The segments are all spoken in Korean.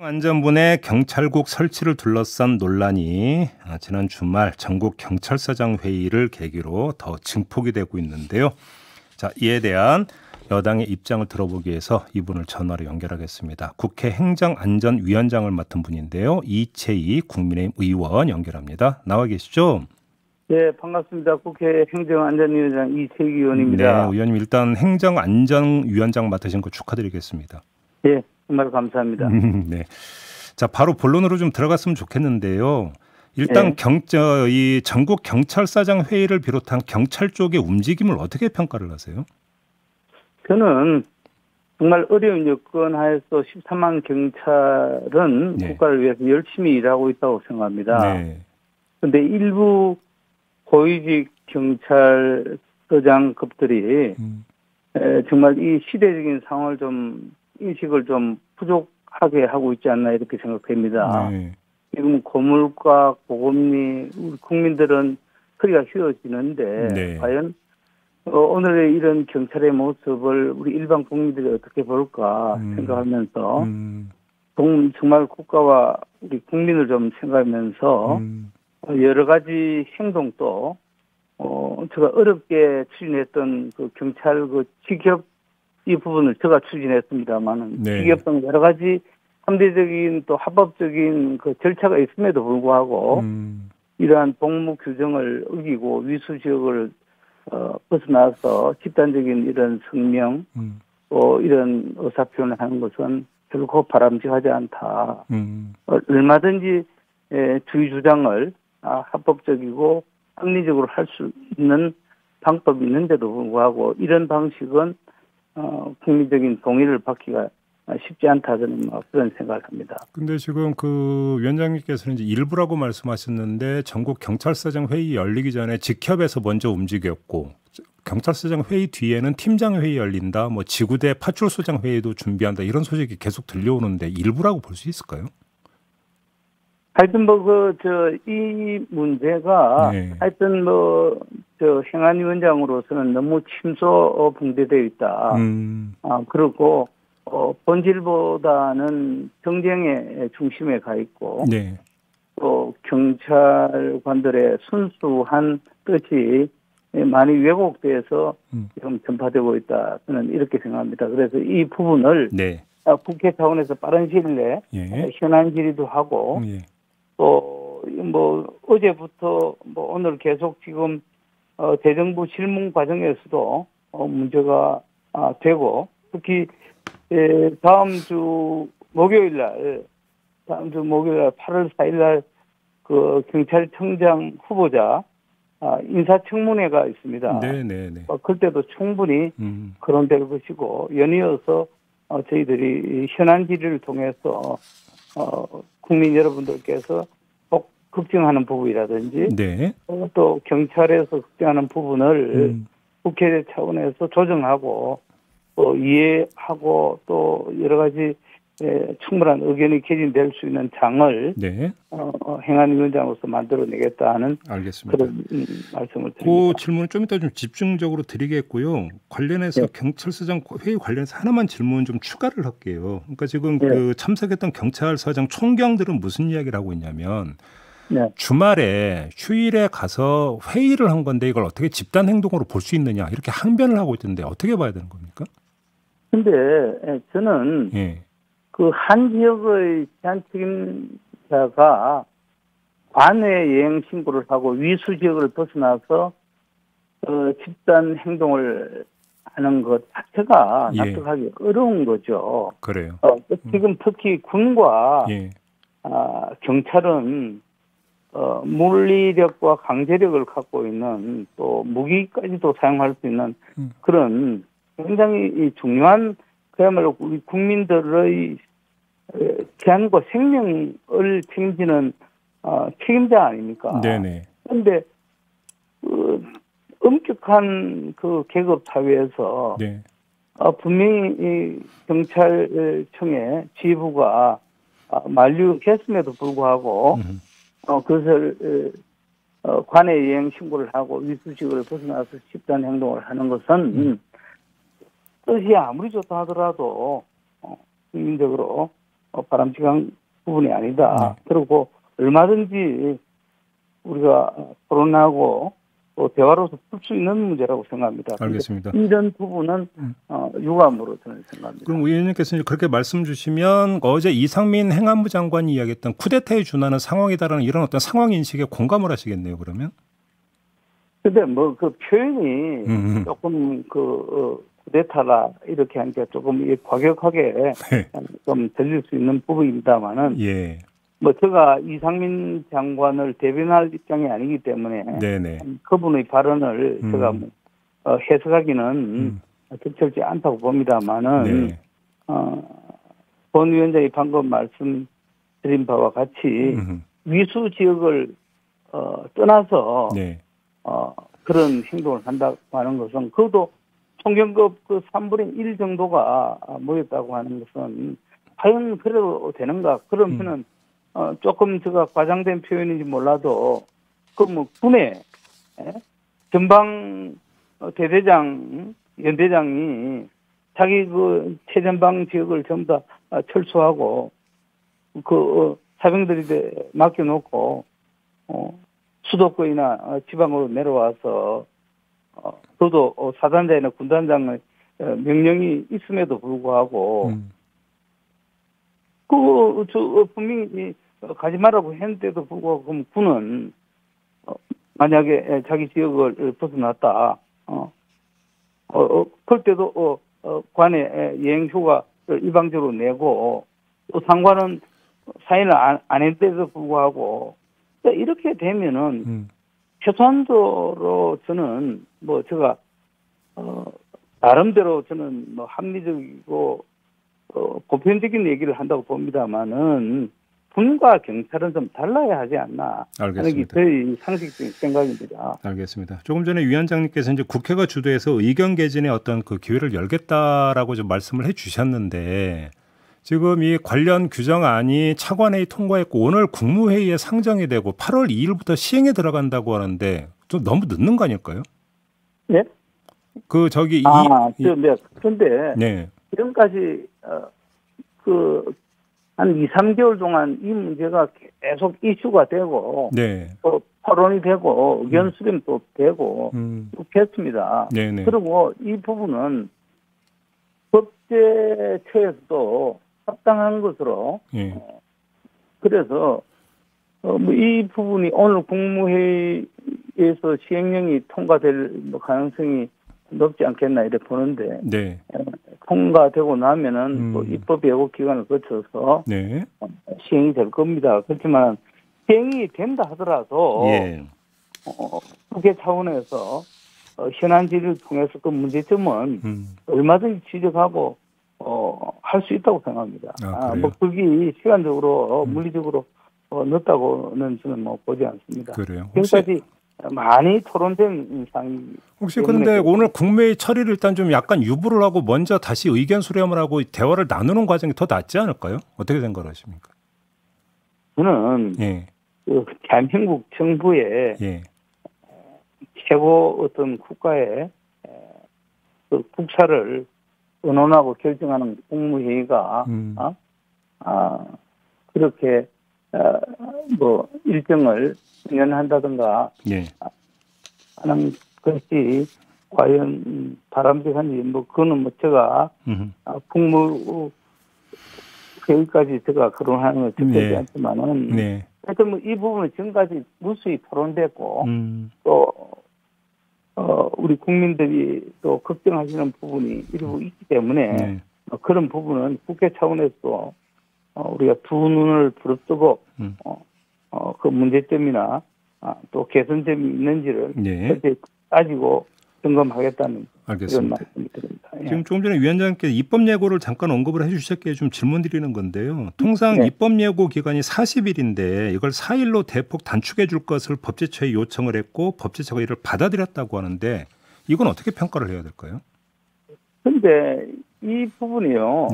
안전부의 경찰국 설치를 둘러싼 논란이 지난 주말 전국 경찰서장 회의를 계기로 더 증폭이 되고 있는데요. 자, 이에 대한 여당의 입장을 들어보기 위해서 이분을 전화로 연결하겠습니다. 국회 행정안전위원장을 맡은 분인데요. 이채희 국민의힘 의원 연결합니다. 나와 계시죠? 네, 반갑습니다. 국회 행정안전위원장 이채희 의원입니다. 네, 의원님 일단 행정안전위원장 맡으신 거 축하드리겠습니다. 네, 정말 감사합니다. 네. 자, 바로 본론으로 좀 들어갔으면 좋겠는데요. 일단 네. 이 전국 경찰서장 회의를 비롯한 경찰 쪽의 움직임을 어떻게 평가를 하세요? 저는 정말 어려운 여건 하에서 13만 경찰은 네. 국가를 위해서 열심히 일하고 있다고 생각합니다. 네. 그런데 일부 고위직 경찰서장급들이 정말 이 시대적인 상황을 좀 인식을 좀 부족하게 하고 있지 않나 이렇게 생각됩니다. 네. 지금 고물가, 고금리, 우리 국민들은 허리가 휘어지는데 네. 과연 오늘의 이런 경찰의 모습을 우리 일반 국민들이 어떻게 볼까 생각하면서 정말 국가와 우리 국민을 좀 생각하면서 여러 가지 행동도 제가 어렵게 추진했던 그 경찰 그 직업 이 부분을 제가 추진했습니다만은 네. 직업 등 여러 가지 상대적인 또 합법적인 그 절차가 있음에도 불구하고 이러한 복무 규정을 어기고 위수 지역을 벗어나서 집단적인 이런 성명 또 이런 의사 표현을 하는 것은 결코 바람직하지 않다. 얼마든지 주의 주장을 합법적이고 합리적으로 할 수 있는 방법이 있는데도 불구하고 이런 방식은 국민적인 동의를 받기가 쉽지 않다 저는 그런 생각을 합니다. 근데 지금 그 위원장님께서는 이제 일부라고 말씀하셨는데 전국 경찰서장 회의 열리기 전에 직협에서 먼저 움직였고 경찰서장 회의 뒤에는 팀장 회의 열린다, 뭐 지구대 파출소장 회의도 준비한다 이런 소식이 계속 들려오는데 일부라고 볼 수 있을까요? 하여튼 이 문제가 네. 하여튼 행안위원장으로서는 너무 침소봉대되어 있다. 그리고 본질보다는 정쟁의 중심에 가 있고 네. 또 경찰관들의 순수한 뜻이 많이 왜곡돼서 지금 전파되고 있다. 저는 이렇게 생각합니다. 그래서 이 부분을 네. 국회 차원에서 빠른 시일 내에 현안 질의도 하고 또 어제부터 오늘 계속 지금 대정부 질문 과정에서도 문제가 되고 특히 다음 주 목요일 날 8월 4일 날 그 경찰청장 후보자 인사청문회가 있습니다. 네네네. 그때도 충분히 거론될 것이고 연이어서 저희들이 현안 질의를 통해서 국민 여러분들께서 꼭 걱정하는 부분이라든지 네. 또 경찰에서 걱정하는 부분을 국회 차원에서 조정하고 또 이해하고 또 여러 가지 충분한 의견이 개진될 수 있는 장을 네. 행안위원장으로서 만들어내겠다는 알겠습니다. 그런 말씀을 드립니다. 그 질문을 좀 이따 좀 집중적으로 드리겠고요. 관련해서 네. 경찰서장 회의 관련해서 하나만 질문 좀 추가를 할게요. 그러니까 지금 네. 그 참석했던 경찰서장 총경들은 무슨 이야기를 하고 있냐면 네. 주말에 휴일에 가서 회의를 한 건데 이걸 어떻게 집단 행동으로 볼 수 있느냐 이렇게 항변을 하고 있던데 어떻게 봐야 되는 겁니까? 근데 저는 그 한 지역의 제한 책임자가 관외 여행 신고를 하고 위수 지역을 벗어나서 집단 행동을 하는 것 자체가 납득하기 어려운 거죠. 그래요. 지금 특히 군과 경찰은 물리력과 강제력을 갖고 있는 또 무기까지도 사용할 수 있는 그런 굉장히 중요한 그야말로 우리 국민들의 재안과 생명을 책임지는 책임자 아닙니까? 네네. 그런데 엄격한 그 계급 사회에서 분명히 이 경찰청의 지휘부가 만류했음에도 불구하고 그것을 관외 여행 신고를 하고 위수지역을 벗어나서 집단 행동을 하는 것은 뜻이 아무리 좋다 하더라도 국민적으로 바람직한 부분이 아니다. 그리고 얼마든지 우리가 토론하고 또 대화로서 풀 수 있는 문제라고 생각합니다. 알겠습니다. 이런 부분은 유감으로 저는 생각합니다. 그럼 의원님께서 그렇게 말씀 주시면 어제 이상민 행안부 장관이 이야기했던 쿠데타에 준하는 상황이다라는 이런 어떤 상황 인식에 공감을 하시겠네요. 그러면? 근데 뭐 그 표현이 조금 쿠데타라 이렇게 하니까 조금 과격하게 좀 들릴 수 있는 부분입니다만은. 예. 뭐 제가 이상민 장관을 대변할 입장이 아니기 때문에 네네. 그분의 발언을 제가 해석하기는 적절치 않다고 봅니다만은 네. 본 위원장이 방금 말씀드린 바와 같이 위수 지역을 떠나서 네. 그런 행동을 한다고 하는 것은 그것도 총경급 그 3분의 1 정도가 모였다고 하는 것은 과연 그래도 되는가 그러면은 조금 제가 과장된 표현인지 몰라도 그 뭐 군의 전방 대대장 연대장이 자기 그 최전방 지역을 전부 다 철수하고 그 사병들이 맡겨놓고 수도권이나 지방으로 내려와서 저도 사단장이나 군단장의 명령이 있음에도 불구하고 분명히 가지 말라고 했는데도 불구하고 그럼 군은 만약에 자기 지역을 벗어났다. 그럴 때도 관의 예행 휴가를 일방적으로 내고 또 상관은 사인을 안 했는데도 불구하고 이렇게 되면은 최소한도로 저는 뭐 제가 나름대로 저는 뭐 합리적이고 보편적인 얘기를 한다고 봅니다만은 군과 경찰은 좀 달라야 하지 않나 하는 게 저희 상식적인 생각입니다. 알겠습니다. 조금 전에 위원장님께서 이제 국회가 주도해서 의견 개진의 어떤 그 기회를 열겠다라고 좀 말씀을 해주셨는데 지금 이 관련 규정안이 차관회의 통과했고 오늘 국무회의에 상정이 되고 8월 2일부터 시행에 들어간다고 하는데 좀 너무 늦는 거 아닐까요? 네? 그런데 네. 지금까지 한 2, 3개월 동안 이 문제가 계속 이슈가 되고 네. 또 토론이 되고 의견 수렴도 되고 그렇습니다. 그리고 이 부분은 법제처에서도 합당한 것으로 그래서 이 부분이 오늘 국무회의에서 시행령이 통과될 가능성이 높지 않겠나 이렇게 보는데 네. 통과되고 나면은 또 입법 예고 기간을 거쳐서 시행이 될 겁니다. 그렇지만 시행이 된다 하더라도 국회 차원에서 현안 질의를 통해서 그 문제점은 얼마든지 지적하고 할 수 있다고 생각합니다. 뭐 그게 시간적으로 물리적으로 늦다고는 저는 뭐 보지 않습니다. 그래요. 지금까지 많이 토론된 상황이. 혹시 그런데 오늘 국무회의 처리를 일단 좀 약간 유보를 하고 먼저 다시 의견 수렴을 하고 대화를 나누는 과정이 더 낫지 않을까요? 어떻게 생각하십니까? 저는 그 대한민국 정부의 최고 어떤 국가의 그 국사를 의논하고 결정하는 국무회의가 그렇게 뭐 일정을 수행한다든가 하는 것이 과연 바람직한지 뭐 그거는 뭐 제가 국무회의까지 제가 거론하는 건 적절치 않지만은 하여튼 뭐 이 부분은 지금까지 무수히 토론됐고 또 우리 국민들이 또 걱정하시는 부분이 일부 있기 때문에 그런 부분은 국회 차원에서 우리가 두 눈을 부릅뜨고 그 문제점이나 또 개선점이 있는지를 따지고 점검하겠다는 이런 말씀을 드립니다. 지금 조금 전에 위원장님께서 입법 예고를 잠깐 언급을 해주셨기에 좀 질문 드리는 건데요. 통상 입법 예고 기간이 40일인데 이걸 4일로 대폭 단축해 줄 것을 법제처에 요청을 했고 법제처가 이를 받아들였다고 하는데 이건 어떻게 평가를 해야 될까요? 그런데 이 부분이요.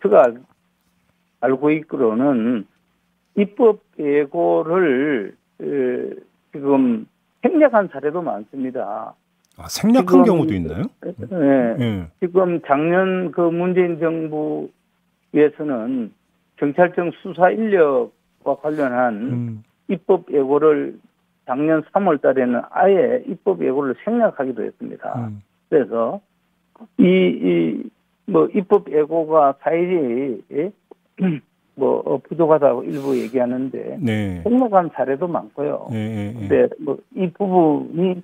제가 알고 있기로는 입법 예고를 지금 생략한 사례도 많습니다. 생략한 경우도 있나요? 지금 작년 그 문재인 정부 위해서는 경찰청 수사 인력과 관련한 입법 예고를 작년 3월 달에는 아예 입법 예고를 생략하기도 했습니다. 그래서 뭐 입법 예고가 사일이 뭐 부족하다고 일부 얘기하는데 네. 생략한 사례도 많고요. 근데 뭐 이 부분이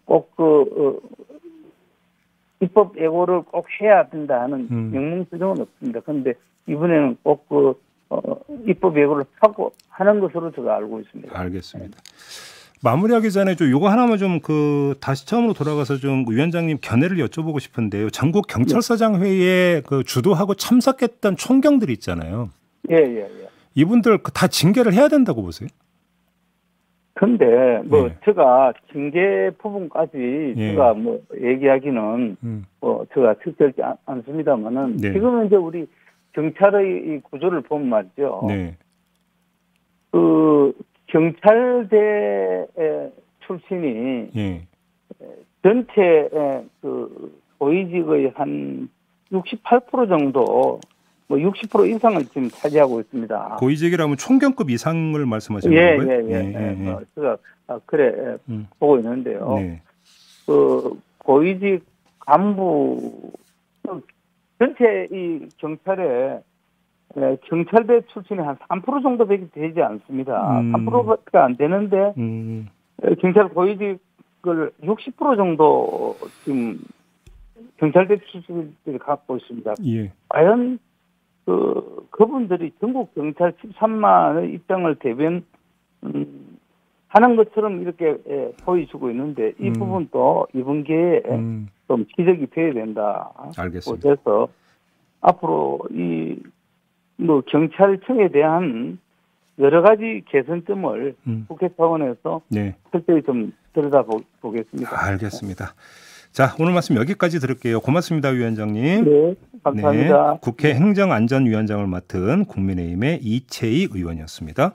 꼭 입법 예고를 꼭 해야 된다 하는 명문 규정은 없습니다. 그런데 이번에는 꼭 입법 예고를 하고 하는 것으로 제가 알고 있습니다. 알겠습니다. 마무리하기 전에 좀 요거 하나만 좀 다시 처음으로 돌아가서 좀 위원장님 견해를 여쭤보고 싶은데요. 전국 경찰서장 회의에 주도하고 참석했던 총경들이 있잖아요. 예. 이분들 다 징계를 해야 된다고 보세요? 근데 뭐 제가 징계 부분까지 제가 뭐 얘기하기는 뭐 제가 적절치 않습니다만은 지금은 이제 우리 경찰의 이 구조를 보면 말이죠. 경찰대 출신이 전체 고위직의 한 68% 정도, 뭐 60% 이상을 지금 차지하고 있습니다. 고위직이라면 총경급 이상을 말씀하시는 거예요? 제가 그래 보고 있는데요. 고위직 간부 전체 이 경찰대 출신이 한 3% 정도밖에 되지 않습니다. 3%가 안 되는데 경찰 고위직을 60% 정도 지금 경찰대 출신들이 갖고 있습니다. 과연 그분들이 전국 경찰 13만의 입장을 대변 하는 것처럼 이렇게 보여주고 있는데 이 부분도 이번 기회에 좀 지적이 돼야 된다. 알겠습니다. 그래서 앞으로 뭐 경찰청에 대한 여러 가지 개선점을 국회 차원에서 철저히 좀 들여다보겠습니다. 알겠습니다. 자, 오늘 말씀 여기까지 들을게요. 고맙습니다, 위원장님. 네, 감사합니다. 국회 행정안전위원장을 맡은 국민의힘의 이채희 의원이었습니다.